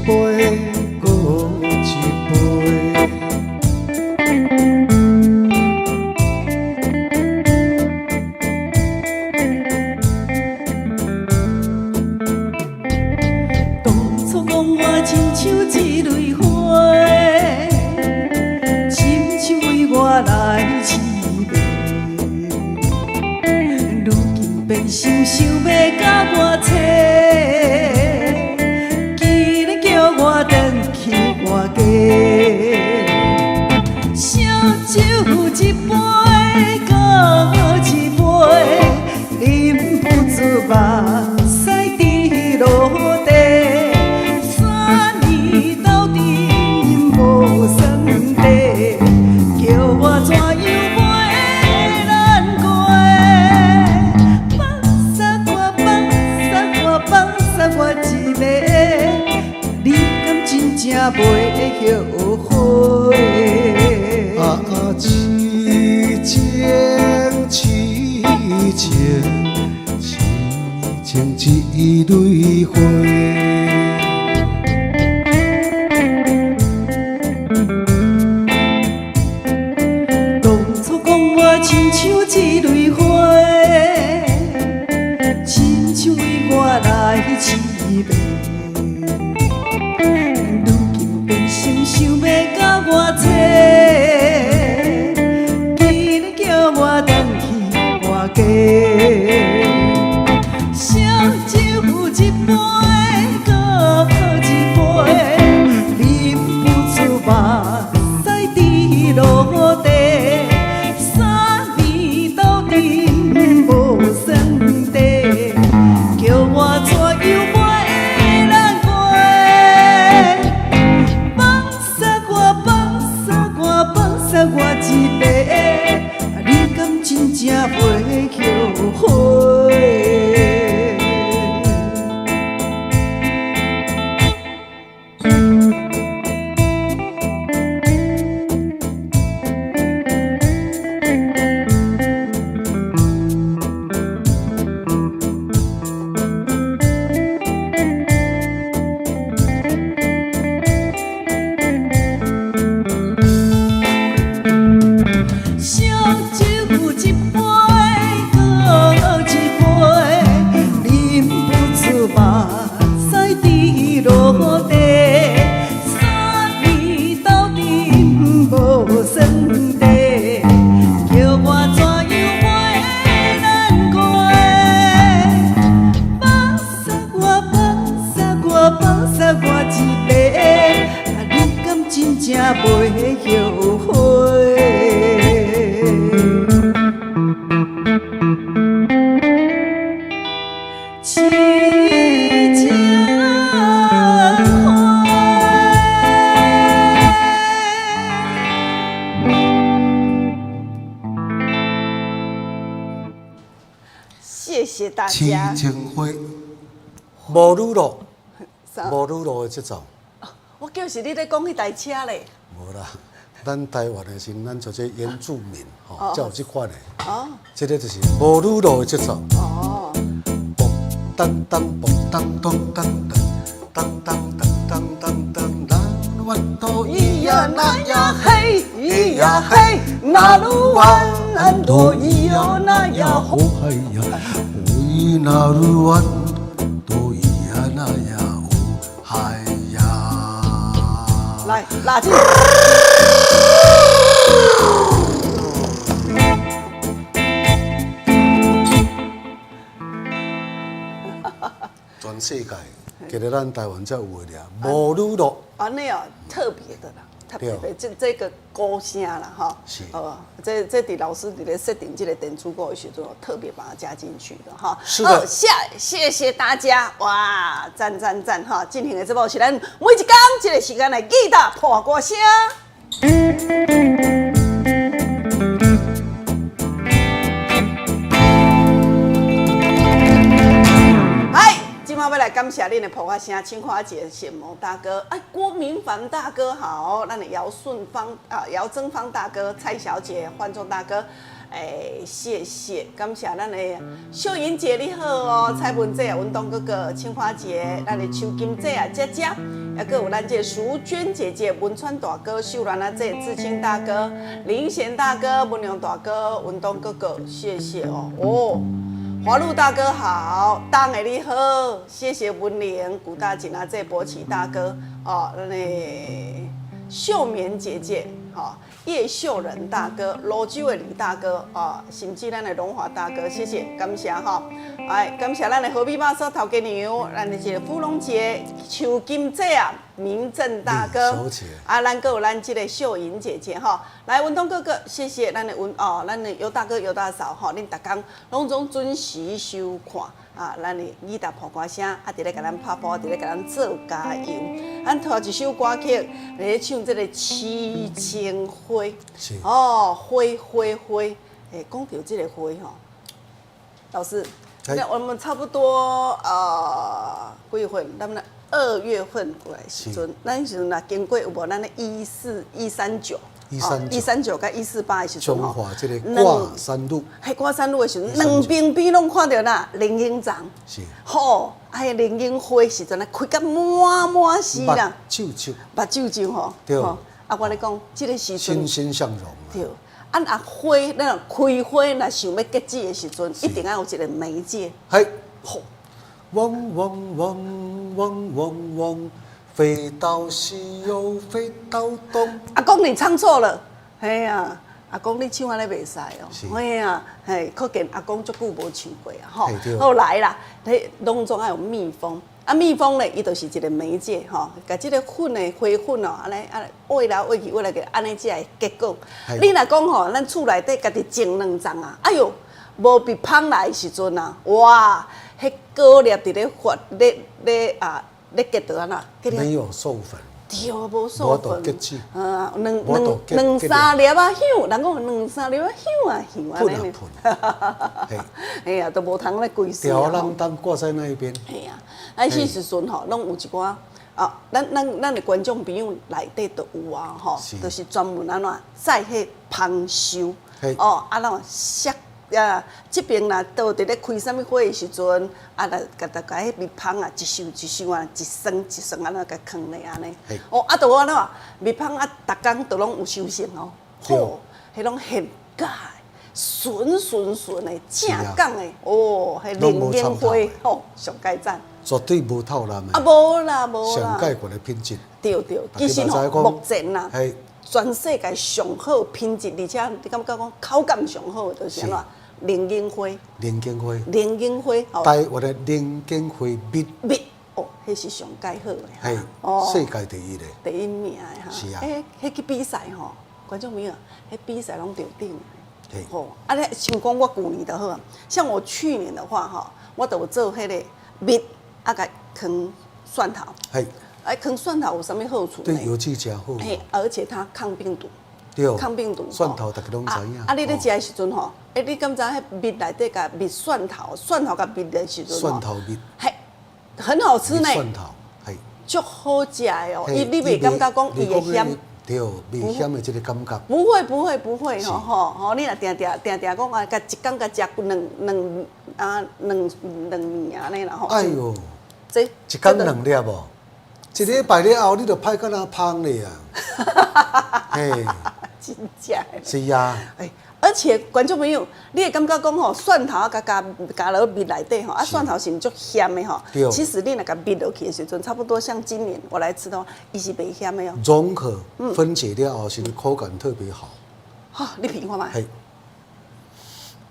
杯，搁一杯。当初讲我亲像一蕊花，深深为我来痴迷。如今变成想要甲我找，既然叫我转去我家。烧酒一杯，搁一杯，饮不住目屎滴落地。3年斗阵无算地，叫我怎样陪咱过？放下我，放下我，放下我一个，你敢真正袂后悔？痴情一蕊花。当初讲我亲像一蕊花，亲像为我来痴迷。如今变成想要甲我找，既然叫我转去我家。烧酒一杯，搁一杯，忍不住目屎滴落地。3年斗阵无算地，叫我怎样陪咱过？放下我，放下我，放下我一个，你敢真正袂后悔？烧酒一杯，搁一杯，忍不住目屎滴落地。3年斗阵无算地，叫我怎样陪咱过？放下我，放下我，放下我一个，你敢真正袂后悔？痴情花。谢谢大痴家。情花，无女路，啥无女路的节奏。我叫是你咧讲迄台车咧。无啦，咱台湾的是咱做这原住民吼，才有这款的。哦这个就是无女路的节奏。哦，嘣当当嘣当当当当当当当当当当，咱都咿呀那呀嘿，咿呀嘿，那鲁湾安多咿呀那呀吼。海呀，为那鲁湾多咿呀那呀哦海呀。来，拉进。全世界，其实咱台湾才有的俩，无女路。啊，那样特别的啦，特别的对这个歌声啦，哈，是这伫老师伫咧设定这个点出歌的时阵，特别把它加进去的哈。是的谢谢大家，哇，赞赞赞哈！今天的节目是咱每一天这个时间来记得破歌声。要来感谢恁的普发声，青花姐、显谋大哥，哎，郭明凡大哥好，咱的姚顺芳啊、姚增芳大哥、蔡小姐、焕忠大哥、谢谢，感谢咱的秀英姐你好哦，蔡文姐、文东哥哥、青花姐，咱的邱金姐啊、佳佳，也搁有咱这淑娟姐姐、文川大哥、秀兰啊姐、志清大哥、林贤大哥、文良大哥、文东哥哥，谢谢哦哦。华路大哥好，当的你好，谢谢文玲、古大锦啊姐、博奇大哥哦，咱的秀棉姐姐，哦。叶秀仁大哥、罗州的李大哥啊，甚至咱的荣华大哥，谢谢，感谢哈！哎，感谢咱的河边马车头家娘，咱的这个芙蓉姐、邱金姐啊、明正大哥，啊，咱还有咱这个秀莹姐姐哈，来文东哥哥，谢谢咱的咱的尤大哥、尤大嫂哈，恁逐工拢总准时收看。啊，咱的耳达破歌声，啊，伫咧甲咱拍波，伫咧甲咱做加油。咱头一首歌曲咧唱这个《凄清花》，哦，花。讲到这个花吼，老师，那我们差不多几月份？咱们2月份过来时阵，咱时阵经过有无？咱的14139。139甲148的时阵中华这个挂山路，挂山路的时阵，两边边拢看到那灵应藏，是，吼，灵应花时阵啊，开甲满死啦，目睭吼，对，啊，我咧讲，这个时阵欣欣向荣，对，花，咱开花，若想要结籽的时阵，一定要有一个媒介，嘿，吼，嗡嗡嗡嗡嗡嗡。飞到西又飞到东。阿公你唱错了，嘿呀，阿公你唱安尼袂使哦，嘿呀，嘿，可见阿公足久无唱过啊，吼。后来啦，迄拢总爱有蜜蜂，啊蜜蜂咧，伊就是一个媒介吼，甲即个粉的花粉哦，安尼挖来挖去，挖来个安尼才会结果。你若讲吼，咱厝内底家己种2丛啊，哎哟，无蜜蜂来的时阵啊，哇，迄果粒伫咧发咧结到安那？没有授粉。对，无授粉。两三粒啊香，人讲2、3粒啊香啊香安尼。哎呀，都无通咧规世。吊郎当挂在那一边。哎呀，迄时阵吼，拢有一寡咱的观众朋友内底都有啊吼，就是专门安怎在迄芳收哦，啊那削。这边啦，倒伫咧开啥物花的时阵，啊，甲迄蜜蜂啊，一收一收啊，一双一双安尼甲藏咧安尼。哦，啊，都安怎蜜蜂啊，逐工都拢有收成哦。吼，迄拢现价，纯的，正港的，哦，迄灵应花，吼，上盖赞。绝对无透蓝的。啊，无啦。上盖过的品质。对，其实吼，目前啦。全世界上好品质，而且你感觉讲口感上好，就是安怎灵应花。灵应花，台湾的灵应花蜜。哦，迄是上介好的。系世界第一的。第一名的哈。是啊。迄去比赛吼，观众朋友，迄比赛拢得顶。吼，像讲我去年就好啊，像我去年的话哈，我就有做迄个蜜，啊，甲放蒜头。放蒜头有啥物好处呢？对，有机加好。而且它抗病毒。对。抗病毒。蒜头大家拢知影。你咧食的时阵吼，你敢知迄蜜内底甲蜜蒜头甲蜜的时阵蒜头蜜。很好吃呢。蒜头，足好食的哦。你袂感觉讲伊会咸？对，袂咸的这个感觉。不会吼，你若定讲啊，甲一工甲食两面安尼啦吼。哎呦，这一工2粒哦。一礼拜了后，你就歹到哪芳咧啊！嘿，真正。是呀。而且观众朋友，你会感觉讲吼，蒜头啊加落蜜内底吼，啊蒜头是毋足咸的吼。其实你若甲蜜落去的时阵，差不多像今年我来吃的话，伊是袂咸的哦。融合分解了后，是口感特别好。哈，你品看卖。嘿。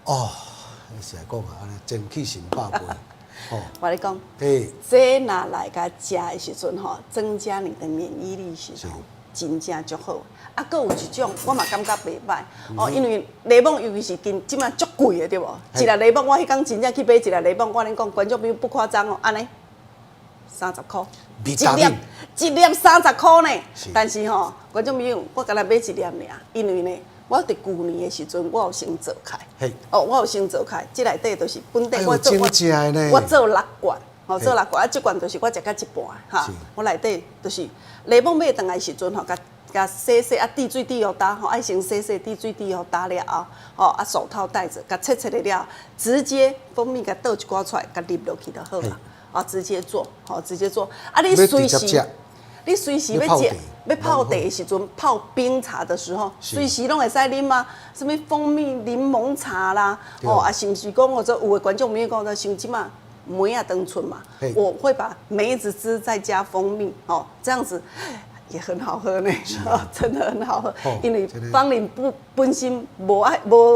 哦，是来讲啊，安尼真气神百倍。我咧讲，这拿来甲食的时阵吼，增加你的免疫力时阵，真正足好。啊，搁有一种我嘛感觉袂歹哦，因为柠檬尤其是即摆足贵的对无？一粒柠檬我迄天真正去买一粒柠檬，我咧讲观众朋友不夸张哦，安尼30块，一粒30块呢。但是吼，观众朋友，我甲来买一粒尔，因为呢。我伫旧年的时阵，我有先做开。我有先做开，这内底就是本地我做6罐，做6罐啊，这罐就是我食到一半哈。我内底就是柠檬买回来的时阵吼，甲甲洗洗啊，滴水滴油打吼，爱先洗洗滴水滴油打了后，吼啊手套戴着，甲切的了，直接蜂蜜甲倒一寡出来，甲入落去就好了。啊，直接做，吼，直接做。啊，你随时要食，要泡茶的时阵，泡冰茶的时候，随时拢会使啉啊。什么蜂蜜柠檬茶啦，哦啊，是不是讲我这有的观众朋友讲的，像即嘛梅啊登春嘛，我会把梅子汁再加蜂蜜，哦，这样子。也很好喝呢，真的很好喝。因为芳龄本身无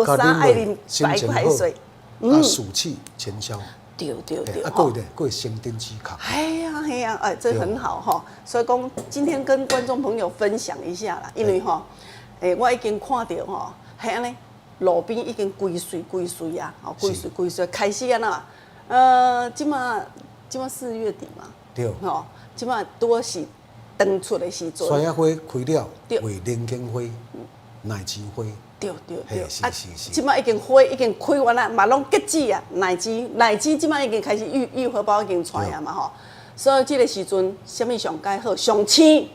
啥爱啉白开水，暑气前消。对，啊，过会升灯止咳。哎呀，哎，这很好哈。所以讲今天跟观众朋友分享一下啦，因为哈，我已经看到哈，系安尼路边已经规水啊，哦，规水开始安那，即马4月底嘛，对，吼，即马拄是长出的时阵，山野花开了，为人间花、奶枝花。对，啊，即摆已经花已经开完了，嘛拢结籽啊，奶枝即摆已经开始愈合包已经出啊嘛吼，所以这个时阵，什么上介好？上青，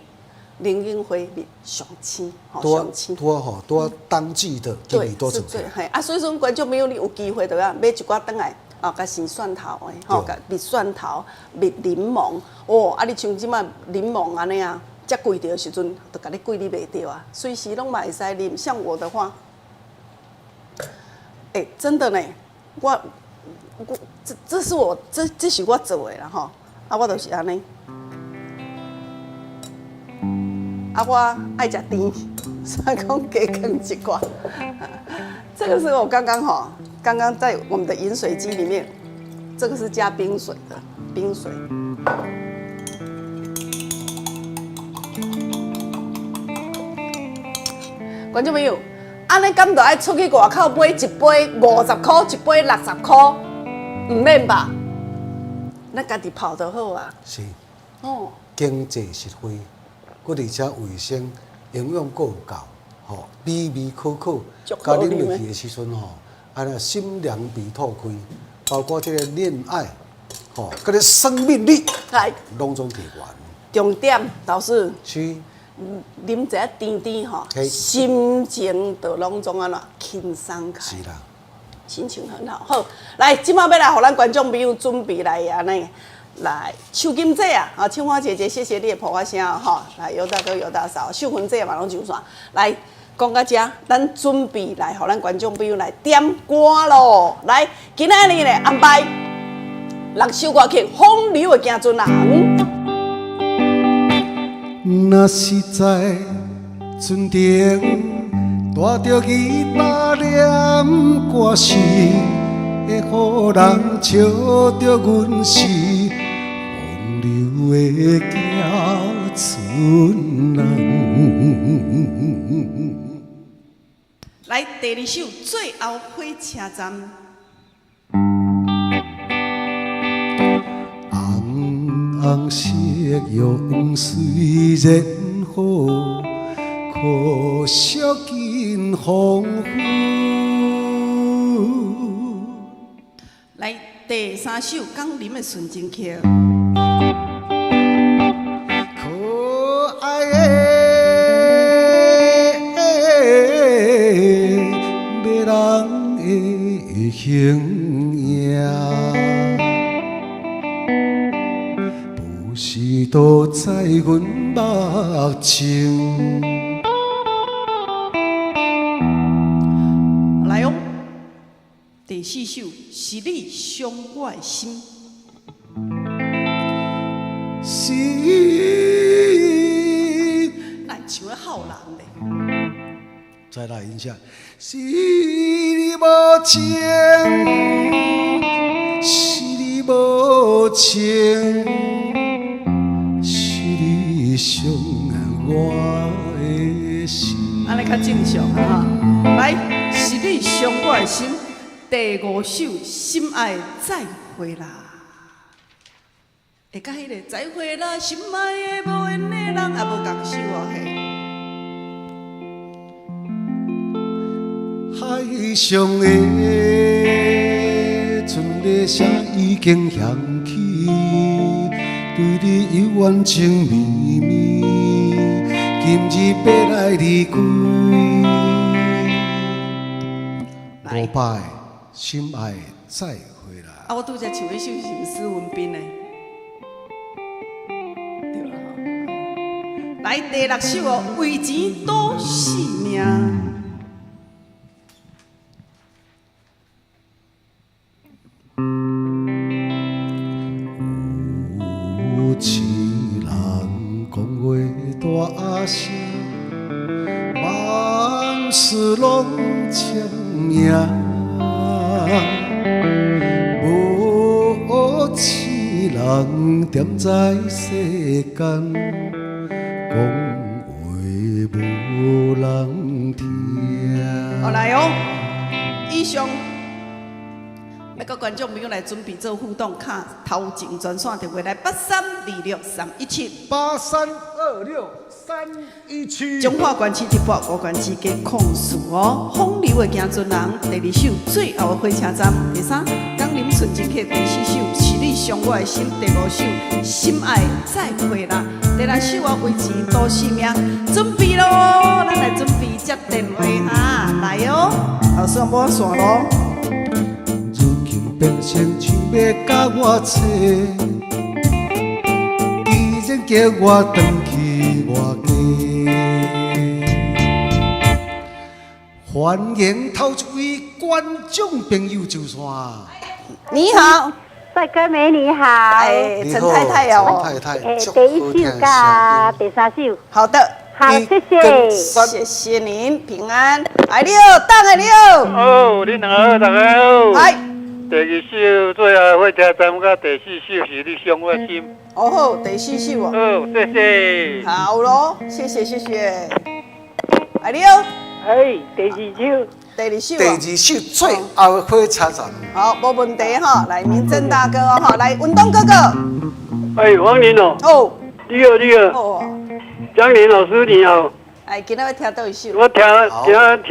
人间花蜜上青，上青。多当季的，对，多做。对，啊，所以说观众朋友你有机会就要买一寡转来，啊，甲生蒜头的，吼，甲蜜蒜头、蜜柠檬，哦，啊，你像即摆柠檬安尼啊。才贵着的时阵，就甲你贵你袂着啊，随时拢嘛会使啉。像我的话，真的呢，我这是我这是我做的啦吼，啊，我就是安尼，啊，我爱食甜，所以讲加放一寡。这个是我刚刚在我们的饮水机里面，这个是加冰水的冰水。观众朋友，安尼敢就爱出去外口买一杯50块，一杯60块，唔免吧？咱家己泡就好啊。是。哦。经济实惠，佮而且卫生，营养够够，吼，美味可口。甲啉落去的时阵吼，安尼心凉鼻透开，包括这个恋爱，吼，佮个生命力，拢总提悬。重点老师。是。啉一下甜吼，心情就拢总安怎轻松开，是啦，心情很好。好，来，即摆要来，互咱观众朋友准备来安尼，来手金姐啊，啊，青花姐姐，谢谢你的破花声吼，来尤大哥、尤大嫂，秀芬姐嘛拢上线，来讲到这，咱准备来，互咱观众朋友来点歌咯。来，今仔日咧安排6首歌曲，《风流的行船人》。若是在船顶带着吉他念歌词，会予人笑着阮是风流的行船人。来，第2首《最后火车站》。红色用虽然好，可惜经风雨。来，第3首《港林的纯情曲》。可爱的迷人的形影。是都在阮目前。来哦，第4首是你伤我的心。是，咱唱的好人咧。再来一下，是你无情，是你无情。伤我的心，安尼较正常哈。来，是你伤我的心。第5首，心爱再会啦。会甲迄个再会啦，心爱的无缘的人也无共首啊嘿。海上的船的声已经响起。对你幽怨情绵绵，今日要来离开。五百心爱再回来。啊，我拄则唱迄首是毋施文彬的，对啦吼。来第6首哦，为钱赌性命。有痴人讲话大声，万事拢签名。无痴人踮在世间，讲话无人听。好来哦，以上。要甲观众朋友来准备做互动卡，头前专线电话来83263178。83263178。中华关市直播五关之间控诉哦，风流的行船人。第2首最后的火车站。第3，江林纯情客。第4首是你伤我的心。第5首心爱再会啦。第6首啊为钱赌性命。准备咯，咱来准备接电话哈，来哦，后线无线咯。变成像要甲我找，依然叫我回去我家。欢迎头一位观众朋友就线。你好，帅哥美你好。哎，陈太太哦。陈太太，第1首甲第3首。好的，好，谢谢。谢谢您，平安。哎六，等哎六。哦，你好，大家好。嗨。第2首最后火车站，甲第4首是你伤我心。哦好，第4首哦。好，谢谢。好咯，谢谢谢谢。哎六。哎，第2首。第2首。第2首最后的火车站。好，无问题哈。来，明正大哥哦哈，来，文东哥哥。哎，黄玲哦。哦。你好，你好。哦。张玲老师你好。哎，今仔要听倒一首？我听第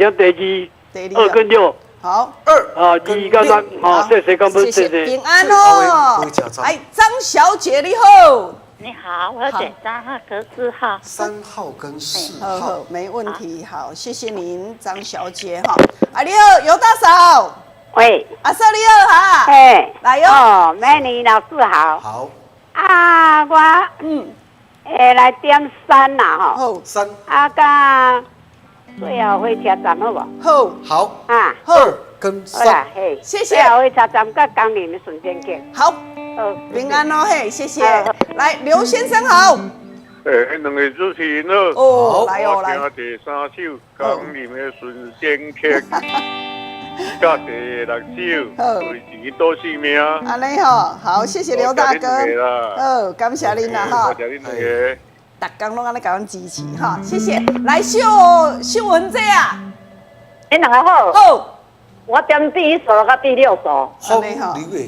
2跟6。好，2啊，2跟3，好，谢谢，感恩，谢谢。平安哦。哎，张小姐你好。你好，我要点3号跟4号。3号跟4号。好，没问题。好，谢谢您，张小姐哈。啊，你好，尤大嫂。喂。阿嫂你好哈。哎。来哟。哦，美女老师好。好。啊，我来点3啦吼。好。3。啊，甲最后火车站好无？好。好。啊。2跟3。好啦，嘿。谢谢。最后火车站甲江宁的顺天客。好。平安哦，嘿，谢谢。来，刘先生好。两个主持人好。哦，来哦，来。我听第3首江宁的顺天客，甲第6首为钱赌性命。安尼吼，好，谢谢刘大哥。好，感谢您啦哈。谢谢恁两个。大家拢安尼甲阮支持哈，谢谢。来秀文姐啊，你两个好。好。我点第1首甲第6首。风流的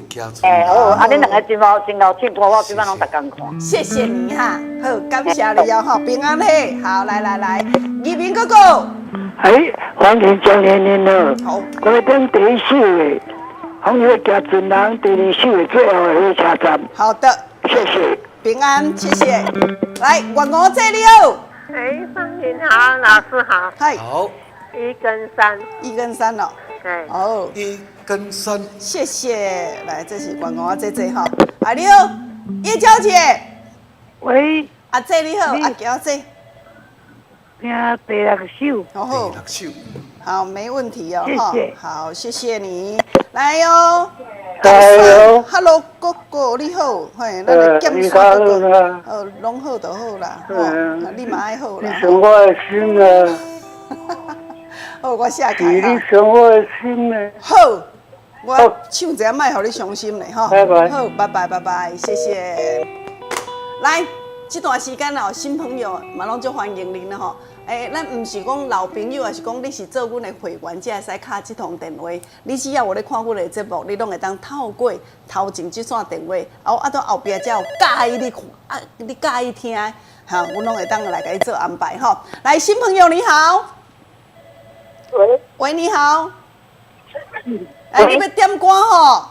行船。哎，好，啊，恁两个真有气魄，我基本上逐工看。谢谢你哈，好，感谢你哦哈，平安嘿，好，来，义明哥哥。哎，欢迎张年年了。好。我点第1首的，风流的行船人，第2首的最后的火车站。好的，谢谢。平安，谢谢。来，月娥姐你好。哎，芳玲好，老师好。嗨。好。1跟3。1跟3哦。对。哦。1跟3。谢谢，来，这是月娥姐哈。啊，你好，叶娇姐。喂。阿姐你好，阿娇姐。听第6首。好。第6首。好，没问题哦，哈。好，谢谢你，来哟。Hello，哥哥你好，嘿，咱来检查哥哥，拢好就好啦，你嘛爱好啦。你伤我的心啊！好，我写开你伤我的心啊！好，我唱一下卖，互你伤心嘞，哈。拜拜。好，拜拜，谢谢。来，这段时间哦，新朋友嘛拢足欢迎您了吼。咱唔是讲老朋友，也是讲你是做阮的会员，才会使敲这通电话。你只要有咧看阮的节目，你拢会当透过头前这线电话，到后壁才有介意你看，你介意听，哈，阮拢会当来给你做安排吼。来，新朋友你好，喂，你好，你要点歌吼？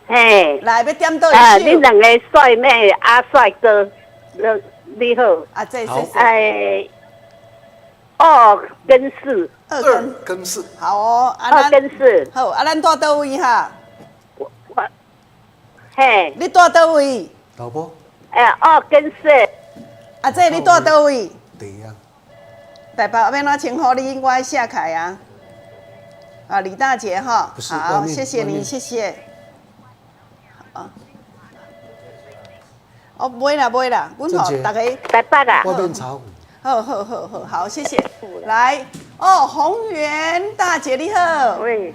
嘿，来要点倒一首？你两个帅妹，帅哥，你好。啊，这。2跟4，二2跟跟4，好哦，啊2跟4，好，啊咱住倒位哈？我嘿，你住倒位？老婆2跟4，啊，这你住倒位？第啊，台北要怎称呼你？我写开啊。啊，李大姐哈，不是外好，面谢谢你，外面谢谢。啊，哦，袂啦，阮吼郑姐大家，台北啊，外面茶壶，好，谢谢。来，哦，宏源大姐你好，喂，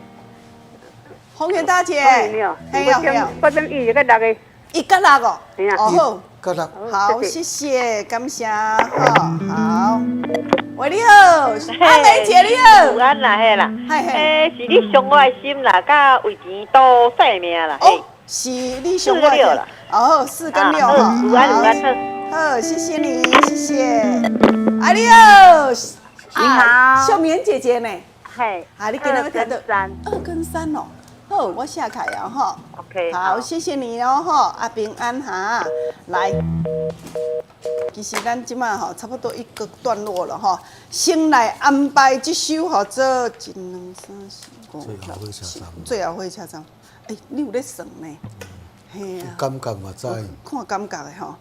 宏源大姐，你好，嘿哟，我等1个6个， 1跟6哦，嘿啊哦好。角落好，谢谢，感谢，好，喂，你好，阿梅姐你好，午安啦，嘿啦，嘿嘿，是你伤我的心啦，甲为钱赌性命啦，嘿哦，，是你上4跟6啦，哦，4跟6好，哈，午安午安好，好，谢谢你，谢谢，啊你好，你好秀棉姐姐呢？嘿，啊，你今天要听到2跟3， 2跟3哦，好，我写开啊哈。 OK，好，谢谢你哦吼，啊平安哈，来，其实咱即马吼差不多一个段落了吼，先来安排这首吼做1、2、3、4、5、6、7，最后会车站，你有咧算呢？嘿啊，感觉嘛知，看感觉的吼，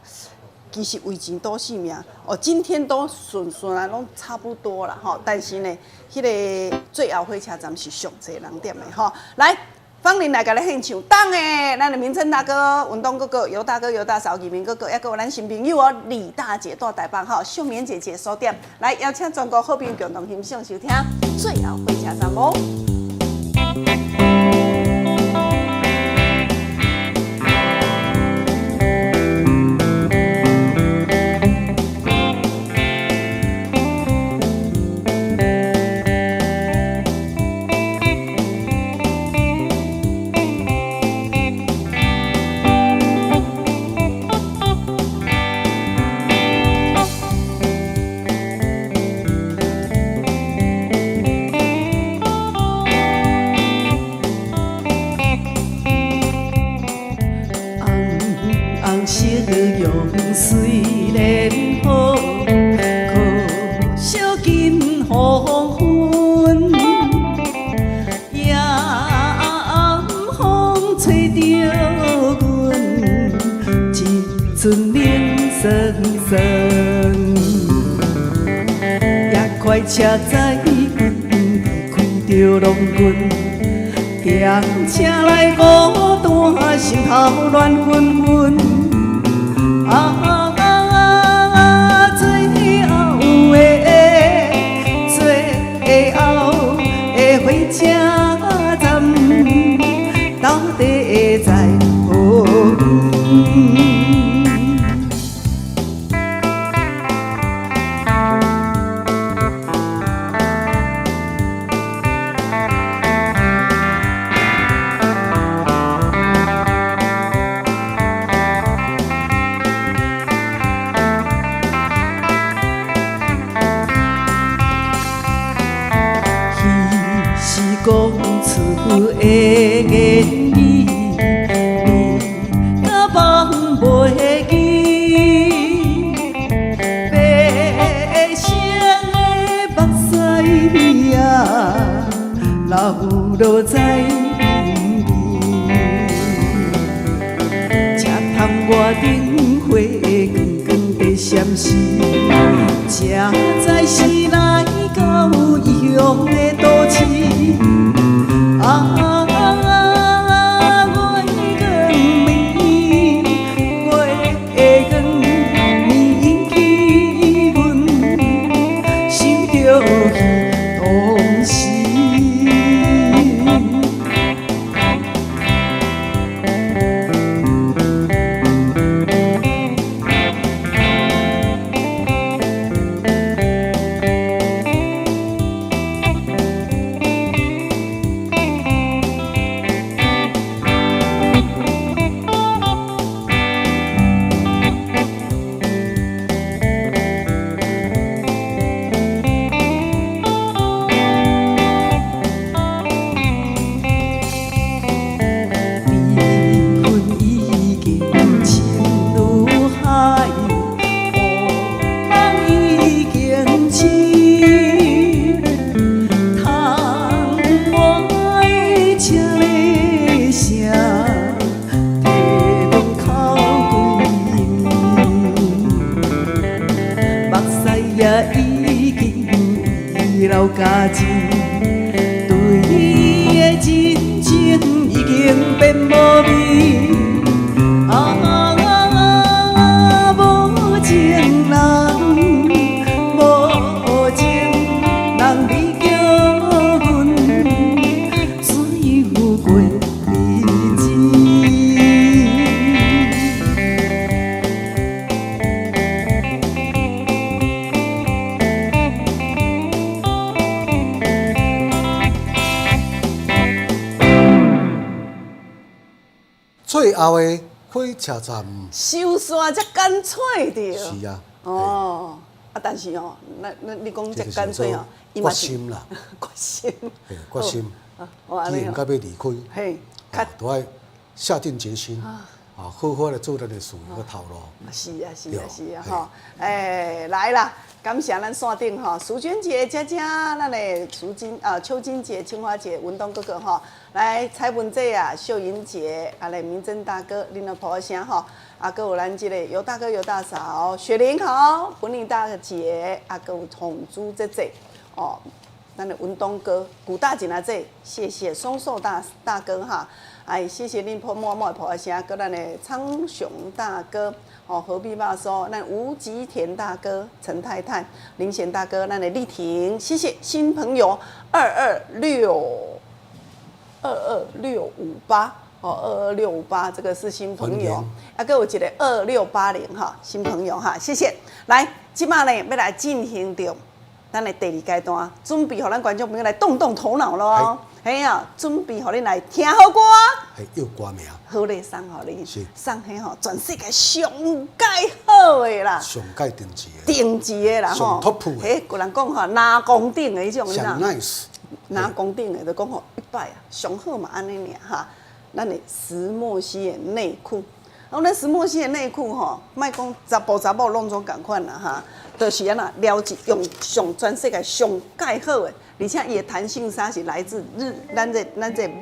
其实为钱赌性命，哦，今天都顺啊，拢差不多啦吼，但是呢，迄个最后火车站是上侪人点的吼，来。芳玲来甲你献唱，当诶，咱的明琛大哥、文东哥哥、尤大哥、尤大嫂、义明哥哥，还有咱新朋友哦，李大姐住台北吼，秀棉姐姐收点，来邀请全国好朋友共同欣赏收听最后火车站哦。红色用水莲花，可惜今黄昏，夜风吹着阮，一阵冷酸酸。夜快车载阮离开着龙群。强车来孤单，心头乱纷纷。最后的火车站，到底在何处？讲出的言语，你敢忘袂记？白色的目屎啊，流落在面面。车窗外灯火光光地闪烁，这才是来到异乡的都市。了家己，对伊的真情已经变无味。无情人，无情人你叫阮怎有过日子？最后的火车站收线才干脆着。是啊，哦，但是哦，你讲这干脆哦，决心啦，决心，嘿，决心，哦，安尼哦，既然要离开，嘿，都要下定决心，好好来做咱的事业个头路。是啊，是啊，是啊，吼，来啦！感谢咱线顶吼，淑娟姐姐姐，咱的邱金姐、青花姐、文东哥哥吼，来蔡文姐啊、秀英姐，来明珍大哥，恁的婆声吼，搁有咱这个尤大哥、尤大嫂、雪玲好，文丽大姐，搁有红珠姐姐，哦，咱的文东哥、古大姐啊这，谢谢松寿大哥哈。谢谢恁默默的婆声，搁咱的苍雄大哥，何必骂说，咱吴吉田大哥、陈太太、林贤大哥，咱的丽婷，谢谢新朋友22658，哦22658，这个是新朋友，搁有一个2680哈，新朋友哈，谢谢。来，即马呢要来进行着咱的第二阶段，准备互咱观众朋友来动动头脑咯。嘿啊，准备互恁来听好歌，还有歌名，好嘞，送互恁，是送迄吼全世界上介好的啦，上界定制的，定制的啦上 top 的，嘿，有人讲吼拿公顶的迄种，上 nice，拿公顶的就讲吼100啊，上好嘛安尼尔哈，咱的石墨烯的内裤，咱石墨烯的内裤吼，莫讲查甫拢总共款啦哈，就是安那了解用上全世界上介好的。而且伊的弹性衫是来自咱这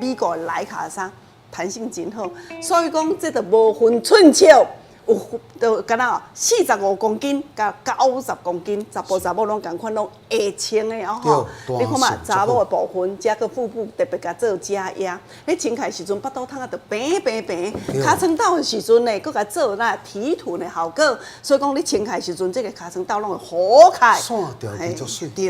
美国的徕卡衫，弹性真好，所以讲这就无分寸笑，有就敢若45公斤甲90公斤，查甫拢共款拢会穿的哦吼。你看嘛，查某的部分，加个腹部特别甲做加压，你穿起时阵，腹肚汤啊就平，尻川斗的时阵呢，佮甲做那提臀的效果，所以讲你穿起时阵，这个尻川斗拢会好开。线条比较水。对，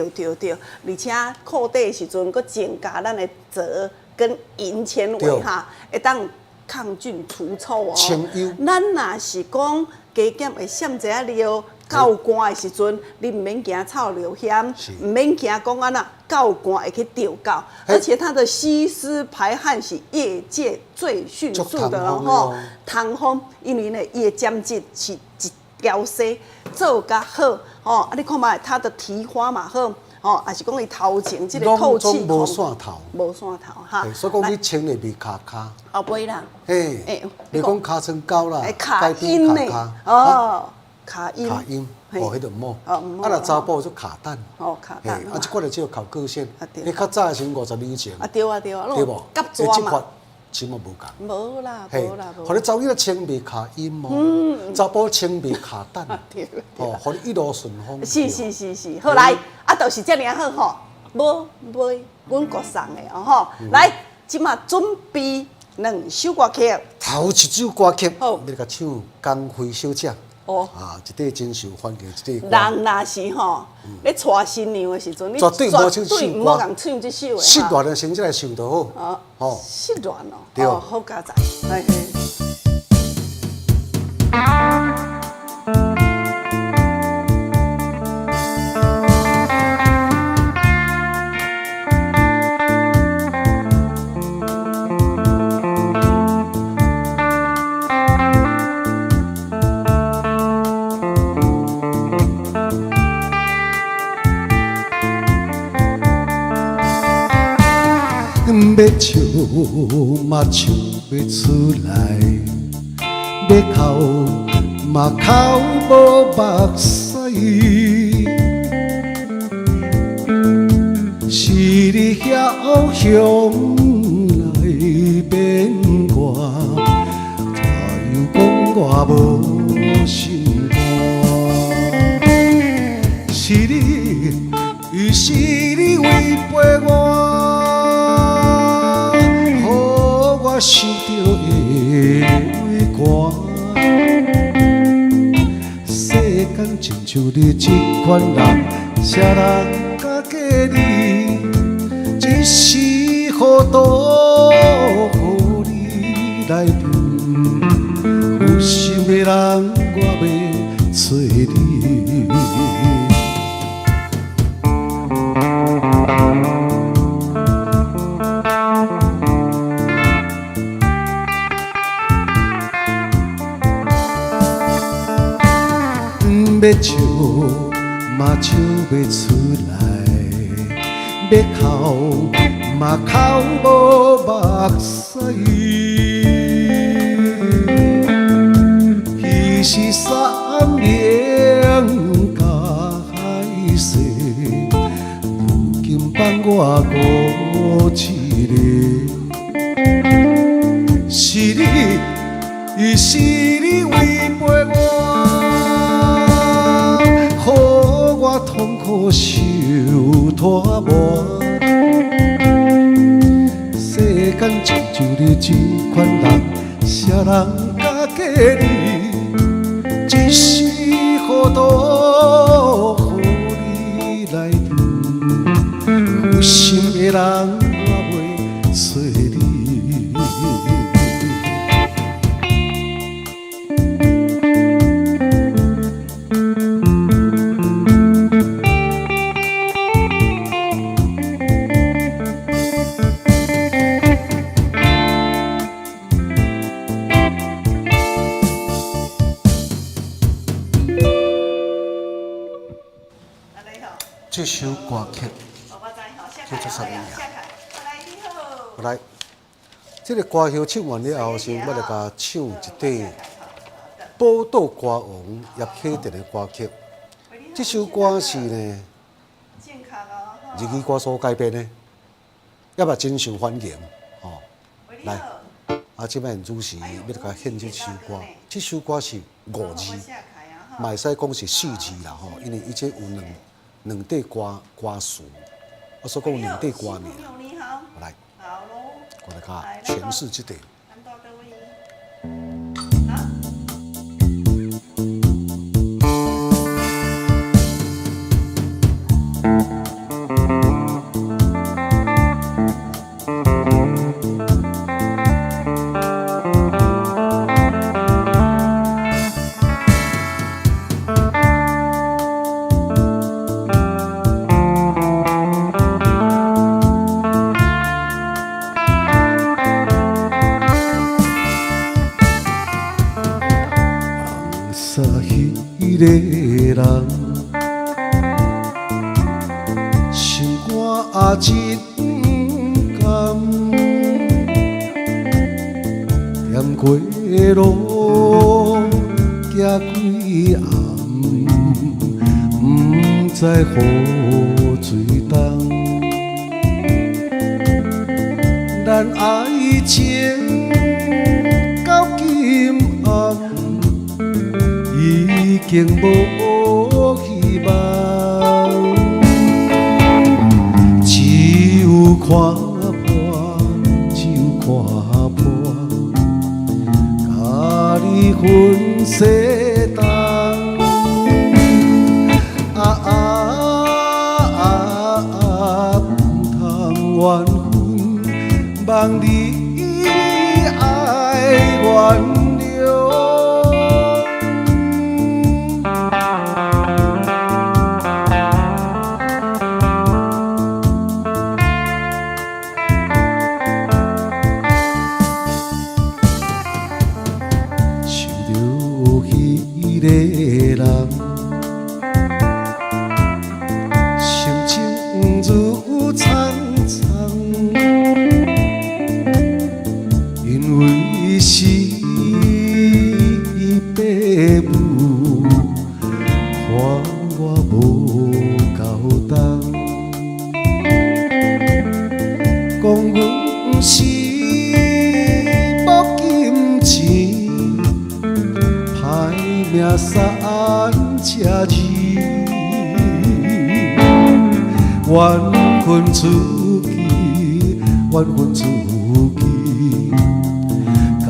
而且裤底的时阵，佮增加咱的褶跟银纤维哈，会当抗菌除臭哦。清幽。咱若是讲加减会闪一下料，到寒的时阵，你唔免惊臭流险，唔免惊讲安那到寒会去掉膏，而且它的吸湿排汗是业界最迅速的咯吼。通风，因为呢，伊的碱质是一条丝做甲好哦。你看嘛，它的提花嘛好。哦，也是讲伊头前即个透气孔，无线头，无线头哈。所以讲你穿的袂卡卡。后背啦。嘿，你讲尻川高啦，卡音呢？哦，卡音。卡音，哦，迄个摸。啊，若查甫就卡蛋。哦，卡蛋。啊，即款就只有靠个性。你较早先50年前。啊对啊，对无？夹抓嘛。钱嘛无共。无啦，无啦，无。互你查某仔穿袂卡音嘛，查甫穿袂卡蛋。对。哦，互你一路顺风。是，好来，就是遮尔好吼，无买阮国送的哦吼，来，即马准备2首歌曲。头一首歌曲，要甲唱《江辉小姐》。哦。一块真受欢迎，一块。人若是吼，咧娶新娘的时阵，你绝对无唱唔好共唱即首的。失恋的先来唱就好。哦。失恋哦。对。好佳哉。嘿。要唱嘛唱袂出来，要哭嘛哭无目屎，是你遐向来变我，才又讲我无心肝，是你为歌。世间亲像你这款人，啥人甲假你，一时糊涂，予你来骗。有心的人，我要找你。要笑嘛笑袂出来，要哭嘛哭无目屎。彼时三年甲海誓，如今放我孤一个。是你违背我。我痛苦受拖磨，世间亲像你这款人，啥人甲假你，一时糊涂，予你来骗。有心的人，我袂找你。这首歌曲叫做什么名？来，这个歌曲唱完了后，先要来甲唱一段宝岛歌王叶启田的歌曲。这首歌是呢日语歌所改编的，也嘛真受欢迎哦。来，这摆主持要甲献这首歌。这首歌是5字，嘛会使讲是4字啦吼，因为伊这有两块歌词，我所讲有两块歌名。来，我来甲诠释这段。迄个人，心肝真甘，踮过路行几暗，不知雨水重。咱爱情到今暗。已经无希望，只有看破，只有看破，甲你分世东。不通缘分，望你爱原。迄个人，心情如苍苍，因为是爸母看我无够重，讲阮是无金钱。命散车字，缘分出去，缘分出去，甲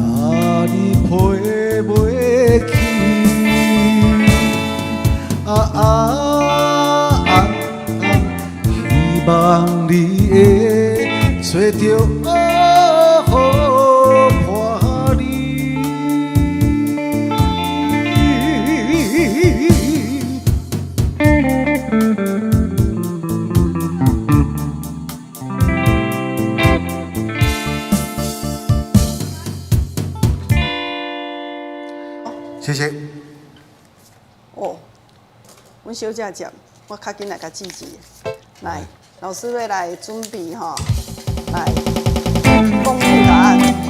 哦，阮小姐接，我较紧来甲记记。来，老师要来准备吼，来公布答案。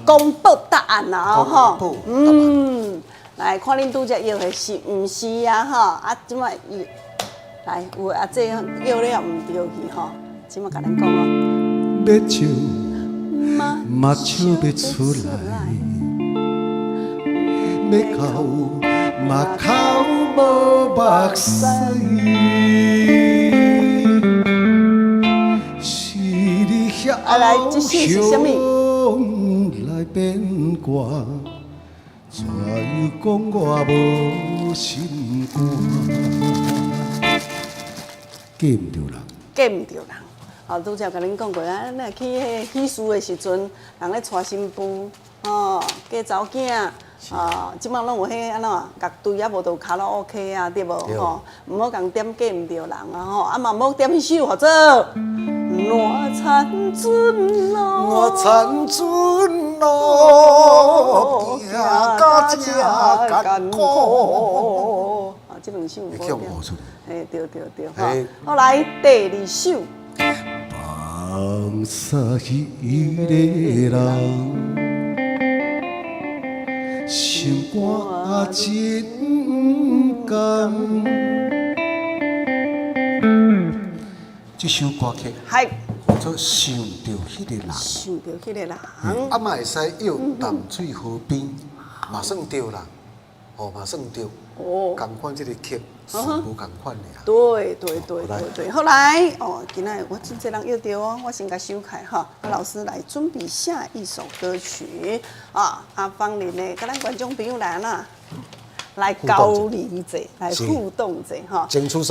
公布答案啦吼，来看恁拄则摇的是毋是啊吼？啊，即摆来有啊，这摇了毋对去吼，即摆甲恁讲哦。要笑，目笑要出来，要哭，目口无目屎。是你遐来，这首是啥物？来变卦，怎又讲我无心肝？记唔着人，记唔着人。哦，拄则甲恁讲过啊，咱去迄喜事的时阵，人咧娶新妇，哦，嫁查某囝，哦，即摆拢有迄安怎乐队啊，无就卡拉 OK 啊，对无吼？毋好共点记唔着人啊吼，啊嘛毋好点迄首，或者我残尊咯，我残尊咯，行到这艰苦。啊，即两首有会叫我出来。嘿，对。好，来第二首。放下迄个人，心肝真甘。这首歌曲嗨，做想着迄个人，想着迄个人，啊嘛会使摇淡水河边，嘛算对啦，哦嘛算对，哦，共款这个曲是无共款的啊。对，好来哦，今仔我真侪人摇着哦，我先甲收开哈，老师来准备下一首歌曲啊，阿芳玲的，甲咱观众朋友来啦。来交流者，来互动者，吼！今仔互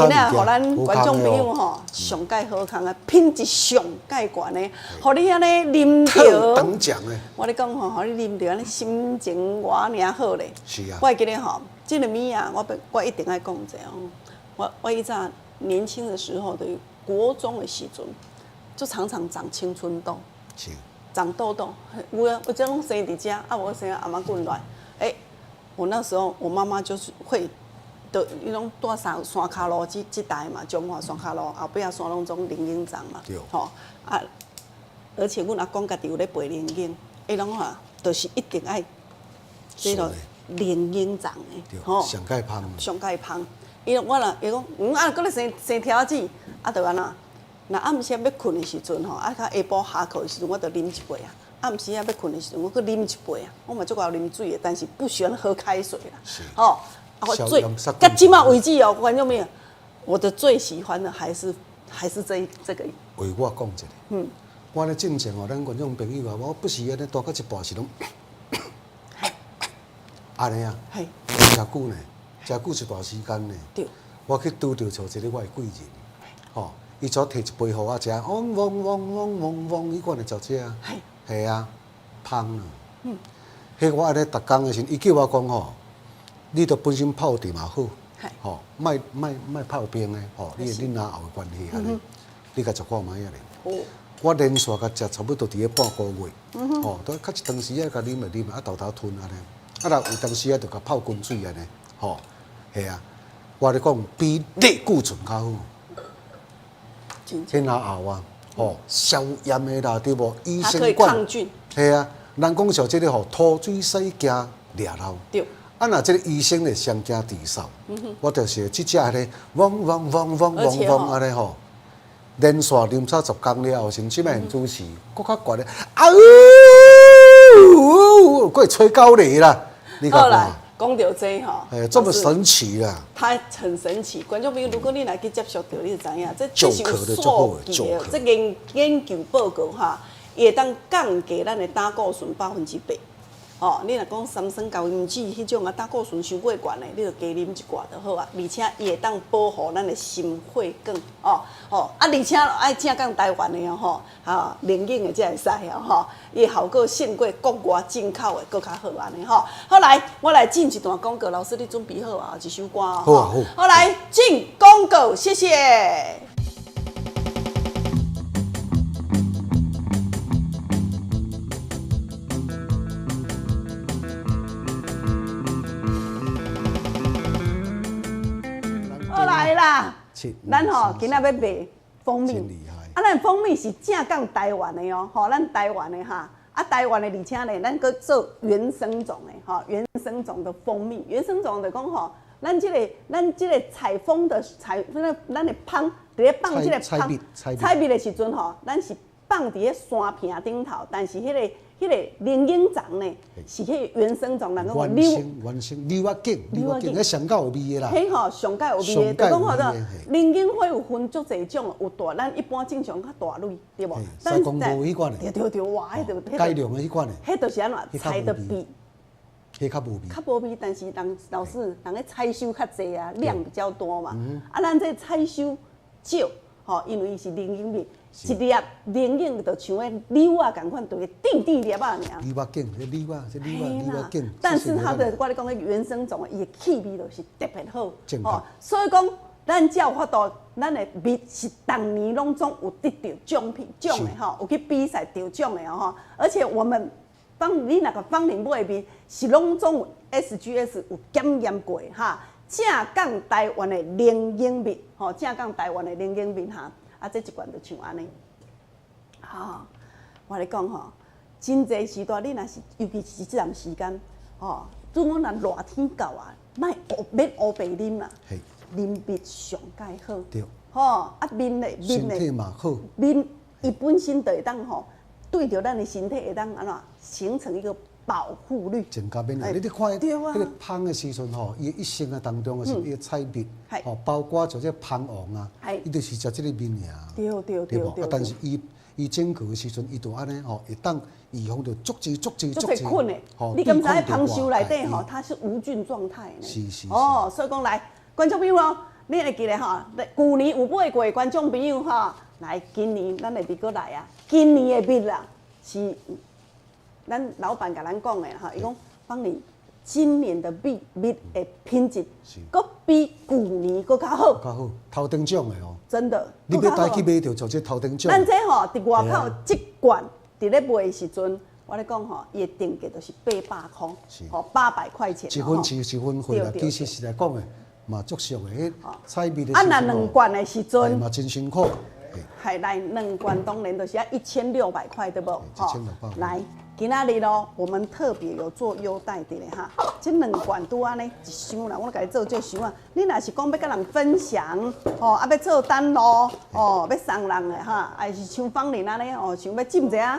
咱观众朋友吼，上介好康啊，品质上介悬的，互你安尼啉着，等奖的。我咧讲吼，互你啉着安尼心情偌尔好咧。是啊。我会记得吼，这个物啊，我一定爱讲者哦。我以前年轻的时候，对国中的时阵，就常常长青春痘，是。长痘痘，有啊，有这种生伫遮，啊无生阿妈滚来，我那时候，我妈妈就是会的，那种住山骹路这带嘛，中华山骹路后壁山拢种林荫长嘛，吼啊，而且阮阿公家己有咧培林荫，拢哈，就是一定爱这个林荫长的，吼，上介芳，上介芳。我若伊讲，啊，搁咧生条子，啊，就安那，若暗时要困的时阵吼，啊，较下晡下课的时阵，我就啉一杯啊。暗时啊要困的时阵，我去啉一杯啊。我嘛足够啉水的，但是不喜欢喝开水啦。是。哦，啊我最，到今嘛为止哦，观众朋友，我的最喜欢的还是这个。为我讲一个，我咧正常哦，咱观众朋友啊，我不是安尼大到一半是拢，安尼啊，真久呢，真久一段时间呢。对。我去拄着像一个我的贵人，吼，伊昨摕一杯互我食，嗡嗡嗡嗡嗡嗡，伊管会食这啊。系啊，芳啊。迄我安尼逐工的时，伊叫我讲吼，你著本身泡茶嘛好，吼，莫泡冰的，吼，你恁阿后的关系安尼，你甲食看卖啊咧。我连续甲食差不多伫个半个月，吼，都较一长时啊，甲啉啊，豆豆吞安尼。啊，若有当时啊，就甲泡滚水安尼，吼，系啊，我咧讲比类固醇较好。天下后啊，吼，消炎的啦，对无？益它可以生管，抗菌。系啊，人讲像这个吼，土水洗惊掠漏。对。啊，若这个医生咧上惊治扫，我就是即只咧，嗡嗡嗡嗡嗡嗡安尼吼，连续啉差10工了后，甚至卖主持，搁较悬咧，啊呜，过吹狗雷啦，你好啦看。讲到这吼，这么神奇啦！它很神奇，观众朋友，如果你来去接触到，你就知影，这是有数据的，这研究报告哈，也当降低咱的胆固醇8%。哦，你若讲三酸高因子迄种啊，胆固醇伤过悬的，你就加啉一寡就好啊。而且也当保护咱的心血管哦，而且爱正港台湾的吼，冷饮的才会使吼，伊效果胜过国外进口的，搁较好安尼吼。好来，我来进一段广告，老师你准备好啊？一首歌哦。好啊好。好来进广告，谢谢。来啦，咱吼今仔要卖蜂蜜，咱蜂蜜是正港台湾的哦，吼，咱台湾的哈，台湾的而且呢，咱搁做原生种的，哈，原生种的蜂蜜，原生种就讲吼，咱这个采蜂的咱的芳，伫咧放这个芳采蜜的时阵吼，咱是放伫咧山坪顶头，但是迄个灵隐丛呢，是迄原生种，人讲原生柳啊茎，迄上较有味的啦。迄吼上较有味的，就讲吼到灵隐花有分足侪种，有大，咱一般正常较大蕊，对无？西公无迄款的。对，哇，迄就改良的迄款的。迄就是安怎采的比。迄较无味。较无味，但是人老师人咧采收较济啊，量比较多嘛。咱这采收少，吼，因为伊是灵隐蜜。一粒灵隐就像迄柳啊，共款，就会粒粒啊尔。柳啊茎，这柳啊茎。但是它的我咧讲，原生种伊的气味就是特别好，所以讲咱才有法度，咱的蜜是当年拢总有得到奖的吼，有去比赛得奖的吼，而且我们你那个芳龄买的蜜是拢总有 SGS 有检验过哈，正港台湾的灵隐蜜，吼，正港台湾的灵隐蜜哈。这一罐就像安尼，我咧讲吼，真侪时段你若是，尤其是这段时间，如果若热天到啊，免乌白啉啦，啉蜜上介好，对，面的身体嘛好，面伊本身就会当吼，对着咱的身体会当安怎形成一个保护率，增加免疫。你看迄个芳的时阵吼，伊一生啊当中是伊个采蜜，包括像这芳王啊，伊就是食这个蜜尔。对无？但是伊整个的时阵，伊就安尼吼，会当预防着足济。困的，你敢知芳收内底吼，它是无菌状态呢？是。所以讲来，观众朋友哦，你会记得吼，去年有买过的观众朋友吼，来今年咱会再来啊，今年的蜜啦是。咱老板甲咱讲的哈，伊讲帮你今年的蜜的品质，搁比去年搁较好。较好，头等奖的哦。真的。你要带去买着就这头等奖。咱这吼伫外口一罐伫咧卖的时阵，我咧讲吼，伊的定价就是800块，吼800块钱。一分钱一分货啦，其实是来讲的嘛，足俗的。迄采蜜的。那2罐的时阵。嘛，真辛苦。来2罐当然就是要1600块，对不？1600。来。今仔日咯，我们特别有做优待的咧哈，这2罐拄安尼一箱啦，我甲你做这箱啊。你若是讲要甲人分享，要做单咯，要送人的哈，还是像芳龄安尼想要浸一下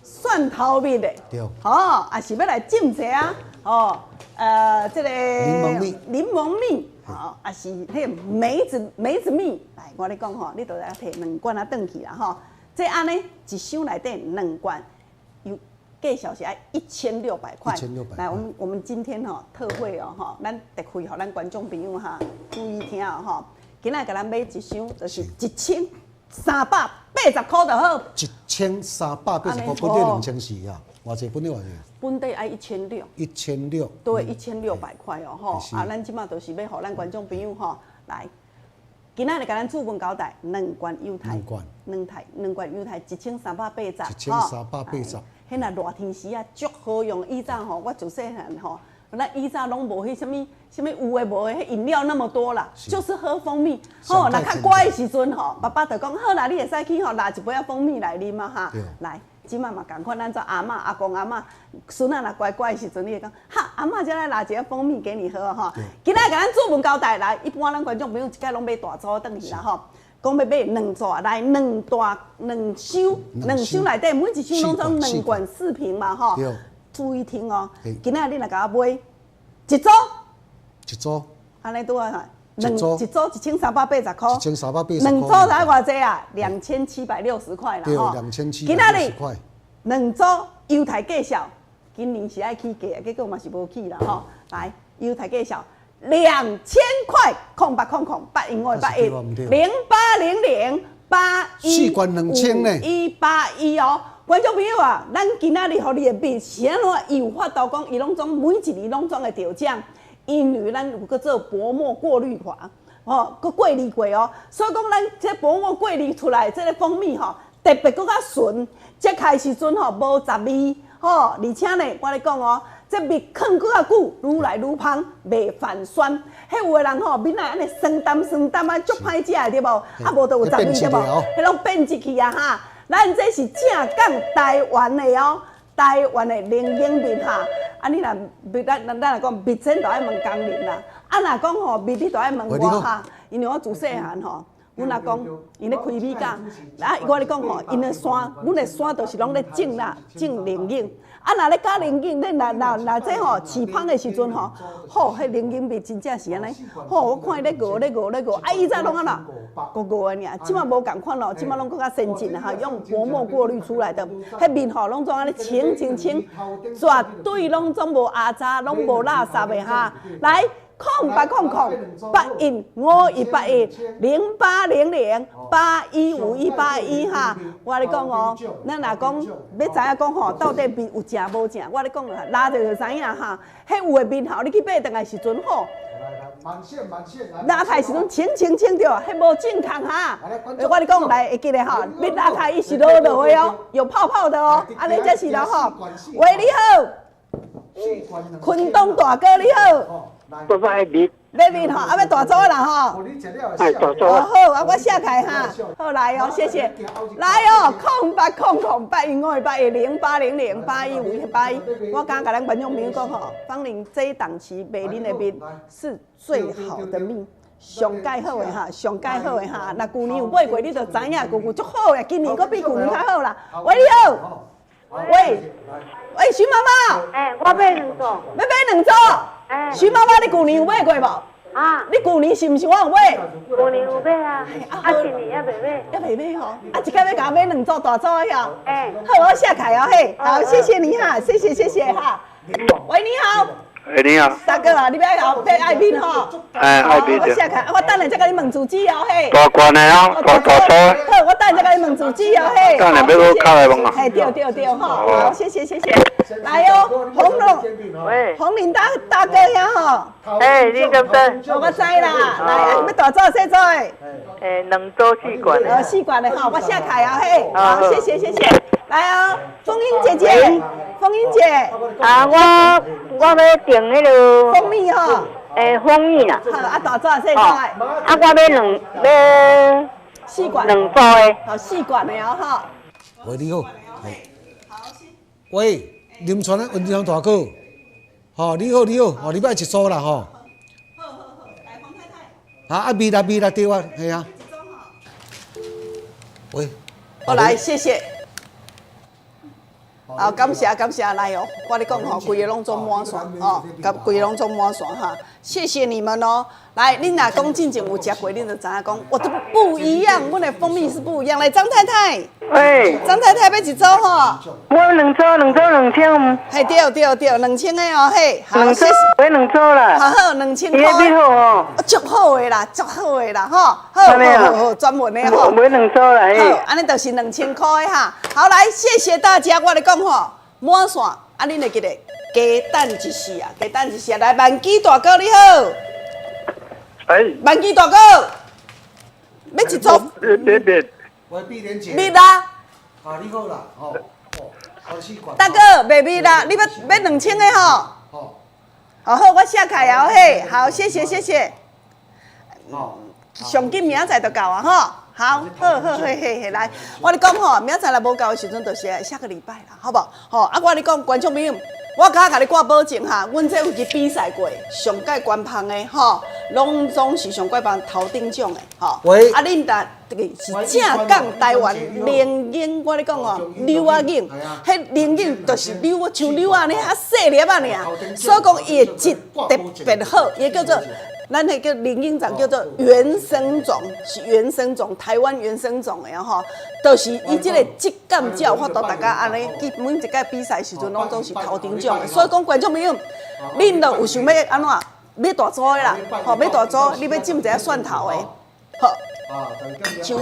蒜头蜜的，对，还是要来浸一下这个柠檬蜜，还是迄梅子蜜，来我咧讲吼，你都来摕2罐转去啦吼，这安尼一箱内底2罐。计小是1600块。来，我们今天特惠咱特惠给咱观众朋友注意听今仔给咱买一箱就是1380块就好。1380块，本地2400啊，偌济本地偌济？本地1600。1600。对，1600块咱即马就是要给咱观众朋友来。今仔日甲咱主文交代2罐优待，2罐优待1380。1380。迄若热天时啊，足好用。以前吼，我自细汉吼，咱以前拢无迄什么有诶无诶，迄饮料那么多啦，就是喝蜂蜜。吼，若较乖诶时阵吼，爸爸就讲好啦，你会使去吼拿一杯仔蜂蜜来啉啊哈，来。即摆嘛共款，咱做阿嬷、阿公、阿嬷，孙仔若乖乖的时阵，你会讲，哈，阿嬷再来拿一个蜂蜜给你喝哈。今仔甲咱做文交代来，一般咱观众朋友一概拢买大组转去啦吼。讲要买2组，来2箱内底每一箱拢总2罐4瓶嘛吼。注意听哦，今仔你若甲我买一组，安尼拄啊哈。一组1380块，1380，2组才偌济啊？2760块啦吼。今仔日2组优待介绍，今年是爱起价，结果嘛是无起啦吼。来，优待介绍2000块，08008108108008155181罐2000呢181哦。观众朋友啊，咱今仔日互你的笔是安怎有法度讲，伊拢总每一年拢总会得奖。因为咱有个做薄膜过滤法，吼，佮过滤过哦，所以讲咱这薄膜过滤出来这个蜂蜜吼，特别佮较纯，这开时阵吼无杂味，吼，而且呢，我咧讲哦，这蜜放佮较久，愈来愈芳，袂泛酸。迄有的人吼，面内安尼酸淡啊，足歹食的对无？啊，无就有杂味对无？迄拢变质去啊哈！咱这是正港台湾的哦。台湾的零冷蜜哈，啊你若蜜咱若讲蜜饯就爱问工人啦，啊若讲吼蜜你就爱问我哈，因为我自细汉吼，阮阿公因咧开米粿，啊我咧讲吼，因咧山，阮咧山就是拢咧种啦，种零冷，啊若咧加零冷，你若这吼起芳的时阵吼，吼迄零冷蜜真正是安尼，吼我看伊咧熬，啊伊早拢安怎？熬的尔，即马无共款咯，即马拢更较先进啦哈，用薄膜过滤出来的，迄面吼拢总安尼清，绝对拢总无压渣，拢无垃圾的哈。来，0800810800815181哈，我咧讲哦，咱若讲要知影讲吼，到底面有正无正，我咧讲啊，拉着就知影哈。迄有的面吼，你去买倒来时阵吼。满线，拉开时阵清着，迄无正空哈。我咧讲来会记得吼，你拉开伊是落的哦，有泡泡的哦，安尼才是咯吼。喂，你好，昆东大哥你好。我买蜜，买蜜吼，啊要大组啦吼。哎，大组啊。好，啊我写开哈。好来哦，谢谢。来哦，0800810810815181，我刚甲咱观众朋友讲吼，芳龄这档期卖恁的蜜是最好的蜜。上介好的哈，上介好的哈。那旧年有买过，你就知影，旧足好的，今年佫比旧年较好啦。喂，你好。喂，徐妈妈。我买2组。要买2组。徐妈妈，你旧年有买过无？啊，你旧年是毋是我有买？旧年有买啊，今年还袂买。还袂买吼，啊，一摆要甲我买2组大组的哦。好，我下开哦嘿，好，谢谢你哈，谢谢哈。喂，你好。你好。大哥啊，你要搞买爱冰吼？爱冰我下开，我等下再甲你问主旨哦嘿。大罐的啊，大组。好，我等下再甲你问主旨哦嘿。等下要我敲来问啊。嘿，对吼，好，谢谢。来哦，红林大哥呀吼。你敢知？我知啦，来，要大组小组的。两组4罐的。4罐的哈，我下开啊嘿，好，谢谢。来哦，凤英姐姐，啊，我要订迄个蜂蜜哈，蜂蜜啦。好，啊大组小组的。啊，我要4罐。 2组的。好，4罐的哦哈。喂，你好。喂，林川的文章大哥。好，你好，哦，你买1组啦吼。好，来黄太太。啊，蜜啦，对啊，系啊。喂。好，来，谢谢。好，感谢，来哦，我咧讲吼，规个拢总满线哦，规个拢总满线哈，谢谢你们哦。来，恁若讲进前有食过，恁就知影讲，我的不一样，阮的蜂蜜是不一样。来，张太太，喂，张太太要1组吼？我2组2000。嘿，对，2000的哦，嘿，好，谢谢。买2组啦。好，2000块。你好哦。足好的啦，吼，好，专门的吼。买2组啦，好，安尼就是2000块哈。好，来，谢谢大家，我咧讲吼，满线，啊，恁会记得加等一时啊，来，万基大哥你好。万基大哥，要1组。喂，碧莲姐。蜜啦。啊，你好啦，大哥，袂密啦，你要2000个吼？好，好，我写开啊，嘿，好，谢谢。上紧明仔载就到啊，吼。好，嘿，来，我跟你讲吼，明仔载若无到的时阵，就是下个礼拜啦，好不好？吼，啊，我跟你讲，观众朋友，我甲你挂保证哈，阮这有去比赛过，上届官方的吼，拢总是上届榜头顶奖的，吼。喂啊，恁搭这个是正港台湾灵应，我跟你讲哦，柳啊影，迄灵应就是柳，像柳啊呢，较细粒啊尔，所以讲伊的质特别好，也叫做。咱迄叫灵应长叫做原生种，是原生种，台湾原生种的吼，就是伊即个质感才有法度大家安尼，每一届比赛时阵拢总是头顶奖的。所以讲观众朋友，恁若有想要安怎，要大组的啦，吼，要大组，你要浸一下蒜头的，好，像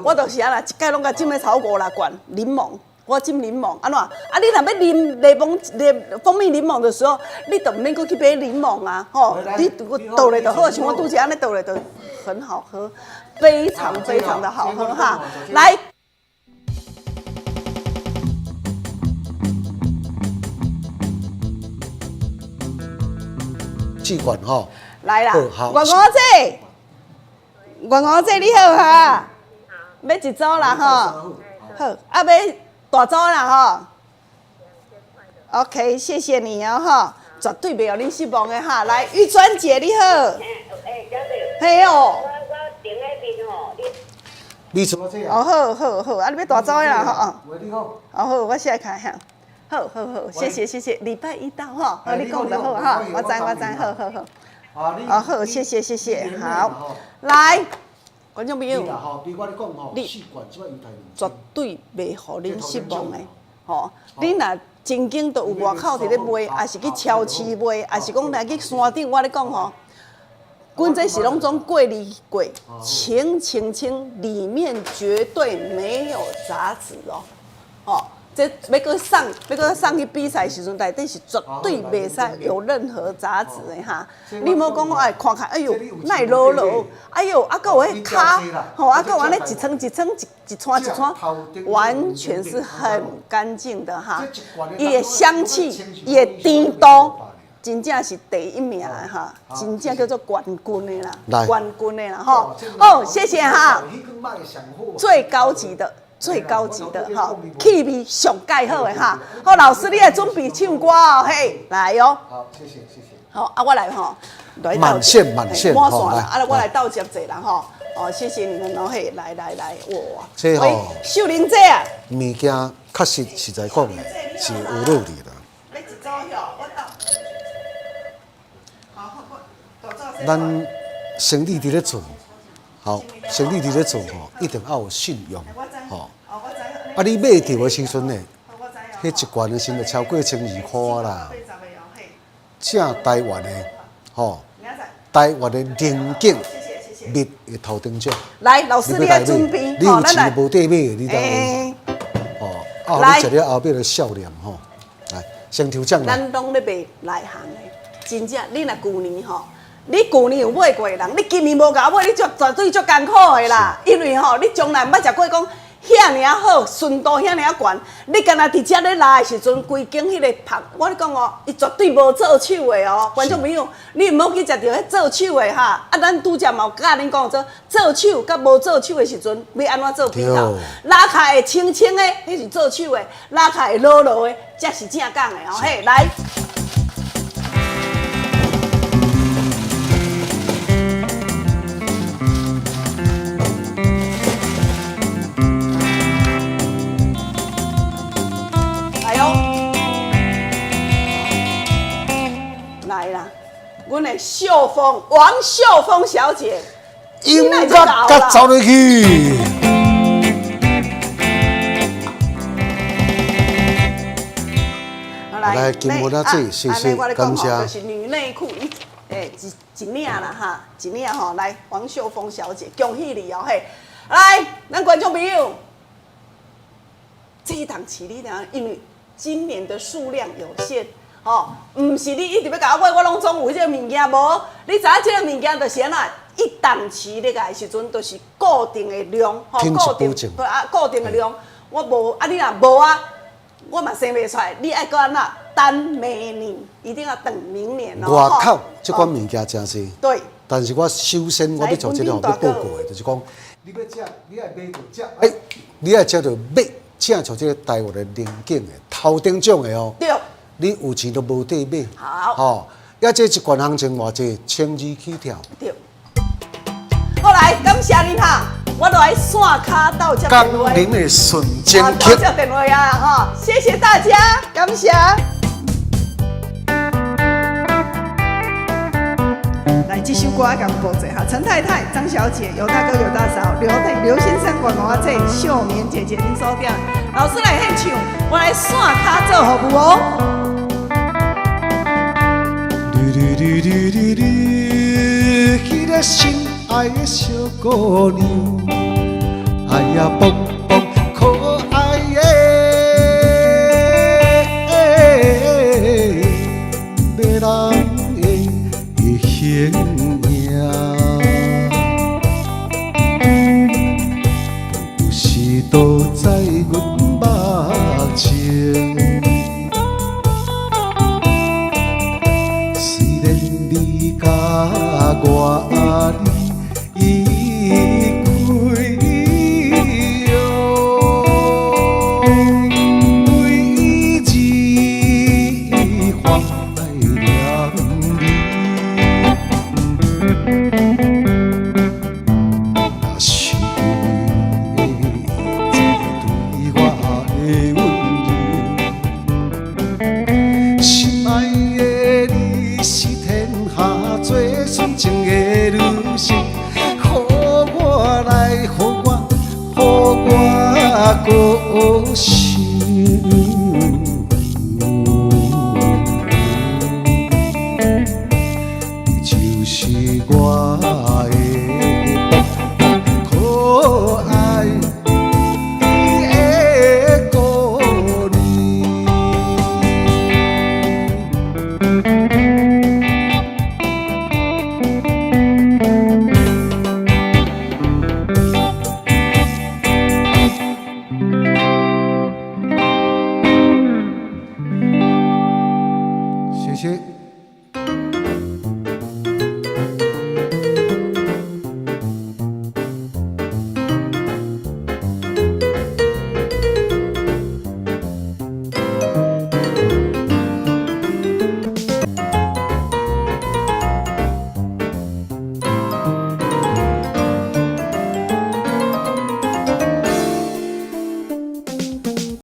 我就是安啦，一届拢甲浸咧超5、6罐柠檬。我浸柠檬，安怎？啊，你若要啉蜂蜜柠檬的时候，你就免搁去买柠檬啊，吼，你倒来就好，像我拄则安尼倒来就很好喝，非常的好喝哈。来，试管吼，来啦，好，月娥姐，月娥姐你好哈，要一组啦吼，好，啊要。大组啦吼 ，OK， 谢谢你哦哈，绝对袂让恁失望的哈。来，玉川姐你好，嘿哦，我顶那边吼，你什么这样？哦好，啊你要大组的啦吼，喂，你好。哦好，我现在看下，好，谢谢，礼拜一到哈，你讲的好哈，我知，好，哦好，谢谢，好，来。观众朋友，你绝对袂互恁失望的，吼！恁若曾经都有外口伫咧卖，也是去超市卖，也是讲来去山顶，我咧讲吼，阮这是拢总过滤过，清，里面绝对没有杂质哦，吼！这要搁送去比赛时阵，内底是绝对袂使有任何杂质的哈。你莫讲哎，看看，哎呦，奈落，哎呦，啊，搁有迄卡，吼，啊，搁有安尼一层一串，完全是很干净的哈。伊的香气，伊的甜度，真正是第一名的哈，真正叫做冠军的啦，冠军的啦，吼。哦，谢谢哈，最高级的哈，气味上介好的哈。好，老师你来准备唱歌哦，嘿，来哟。好，谢谢。好啊，我来吼，满线，满线啦，啊，我来倒接者啦吼。哦，谢谢你们哦，嘿，来，哇。这吼，秀玲姐啊，物件确实在讲的，是有道理的。要一组哟，我倒。好，咱生意伫咧做，好，生意伫咧做吼，一定要有信用，吼。啊，你买着的时阵呢，迄一罐的先就超过1200块啦。正台湾的，吼，台湾的宁景蜜的头顶奖。来，老师你来准备，你有钱无地买的，你当哦，啊，你食了后边的笑脸吼，来，先抽奖啦。咱拢咧卖内行的，真正，你若旧年吼。你旧年有买过的人，你今年无甲我买，你绝对足艰苦的啦。因为吼，你从来毋捌食过讲遐尔好，顺度遐尔悬。你干那伫遮咧来的时阵，规间迄个拍，我跟你讲哦，伊绝对无做手的哦。观众朋友，你毋好去食着迄做手的哈。啊，咱拄则嘛有甲恁讲做手甲无做手的时阵，要安怎做比较？拉开会清清的，迄是做手的；拉开会落落的，才是正港的哦。嘿，来。来啦，阮的秀峰王秀峰小姐，音乐甲走入去。来，金毛仔姐，谢谢，感谢。就是女内裤，一领啦哈，一领吼，来王秀峰小姐，恭喜你哦嘿！来，咱观众朋友，这一档起你俩，因为今年的数量有限。哦，唔是你一直要甲我买，我拢总有这个物件无。你知影这个物件就是安怎？一档期咧个时阵，就是固定的量，固定的量。我无啊，你若无啊，我嘛生袂出来，你爱搁安那等明年，一定要等明年哦。外口这款物件真是，对，但是我首先我要做这个要报告的，就是讲，你要食，你爱买就食，哎，你爱食就买，请像这个台湾的零件的头顶种的哦。对。你有钱都无地买。好。哦，要这一罐行情偌济，1000字起跳。对。好来，感谢您哈，我来线卡到接电话。工龄的瞬间到接电话呀哈，谢谢大家，感谢。来，这首歌要讲播者哈，陈太太、张小姐、尤大哥、尤大嫂、刘先生、管娃这秀棉姐姐，您收掉。老师来献唱，我来线卡做服务哦。迄个心爱的小姑娘，哎呀，蹦蹦可爱的，迷人的形影。有时都在阮目前。我离开哦，每字怀念你，若是你对我的温柔，心爱的你是天下最纯情的女性，予我来，予我高兴。你就是我的可爱的姑娘。谢谢。